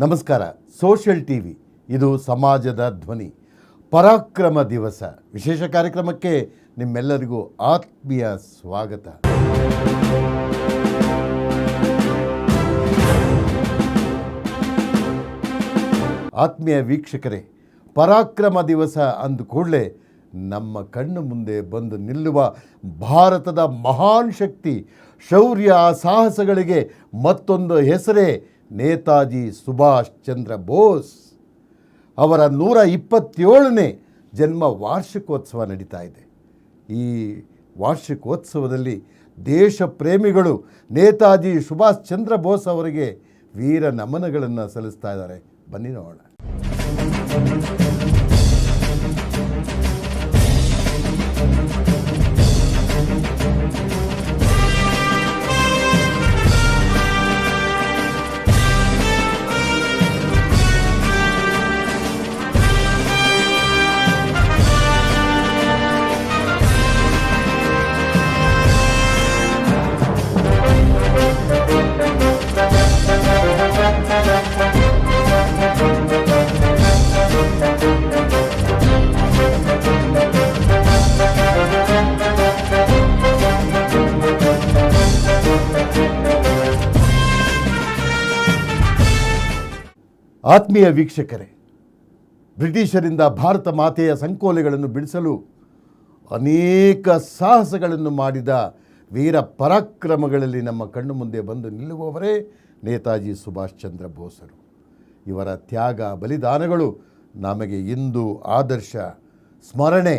ನಮಸ್ಕಾರ. Social TV ಇದು ಸಮಾಜದ ಧ್ವನಿ. ಪರಾಕ್ರಮ ದಿವಸ ವಿಶೇಷ ಕಾರ್ಯಕ್ರಮಕ್ಕೆ ನಿಮ್ಮೆಲ್ಲರಿಗೂ ಆತ್ಮೀಯ ಸ್ವಾಗತ. ಆತ್ಮೀಯ ವೀಕ್ಷಕರೇ, ಪರಾಕ್ರಮ ದಿವಸ ಅಂದ ಕೂಡಲೇ ನಮ್ಮ ಕಣ್ಣು ಮುಂದೆ ಬಂದು ನಿಲ್ಲುವ ಭಾರತದ ಮಹಾನ್ ಶಕ್ತಿ, ಶೌರ್ಯ ಸಾಹಸಗಳಿಗೆ ಮತ್ತೊಂದು ಹೆಸರೇ ನೇತಾಜಿ ಸುಭಾಷ್ ಚಂದ್ರ ಬೋಸ್. ಅವರ 127ನೇ ಜನ್ಮ ವಾರ್ಷಿಕೋತ್ಸವ ನಡೀತಾ ಇದೆ. ಈ ವಾರ್ಷಿಕೋತ್ಸವದಲ್ಲಿ ದೇಶ ಪ್ರೇಮಿಗಳು ನೇತಾಜಿ ಸುಭಾಷ್ ಚಂದ್ರ ಬೋಸ್ ಅವರಿಗೆ ವೀರ ನಮನಗಳನ್ನು ಸಲ್ಲಿಸ್ತಾ ಇದ್ದಾರೆ. ಬನ್ನಿ ನೋಡೋಣ. ಆತ್ಮೀಯ ವೀಕ್ಷಕರೇ, ಬ್ರಿಟಿಷರಿಂದ ಭಾರತ ಮಾತೆಯ ಸಂಕೋಲೆಗಳನ್ನು ಬಿಡಿಸಲು ಅನೇಕ ಸಾಹಸಗಳನ್ನು ಮಾಡಿದ ವೀರ ಪರಾಕ್ರಮಗಳಲ್ಲಿ ನಮ್ಮ ಕಣ್ಣು ಮುಂದೆ ಬಂದು ನಿಲ್ಲುವವರೇ ನೇತಾಜಿ ಸುಭಾಷ್ ಚಂದ್ರ ಬೋಸರು. ಇವರ ತ್ಯಾಗ ಬಲಿದಾನಗಳು ನಮಗೆ ಇಂದು ಆದರ್ಶ ಸ್ಮರಣೆ.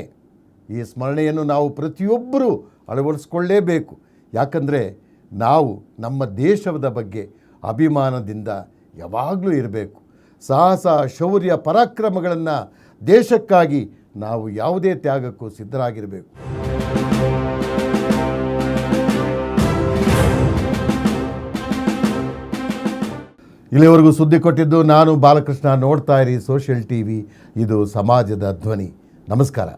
ಈ ಸ್ಮರಣೆಯನ್ನು ನಾವು ಪ್ರತಿಯೊಬ್ಬರೂ ಅಳವಡಿಸ್ಕೊಳ್ಳೇಬೇಕು. ಯಾಕಂದರೆ ನಾವು ನಮ್ಮ ದೇಶದ ಬಗ್ಗೆ ಅಭಿಮಾನದಿಂದ ಯಾವಾಗಲೂ ಇರಬೇಕು. ಸಾಹಸ, ಶೌರ್ಯ, ಪರಾಕ್ರಮಗಳನ್ನು ದೇಶಕ್ಕಾಗಿ ನಾವು ಯಾವುದೇ ತ್ಯಾಗಕ್ಕೂ ಸಿದ್ಧರಾಗಿರಬೇಕು. ಇಲ್ಲಿವರೆಗೂ ಸುದ್ದಿ ಕೊಟ್ಟಿದ್ದು ನಾನು ಬಾಲಕೃಷ್ಣ. ನೋಡ್ತಾ ಇರಿ ಸೋಷಿಯಲ್ ಟಿವಿ, ಇದು ಸಮಾಜದ ಧ್ವನಿ. ನಮಸ್ಕಾರ.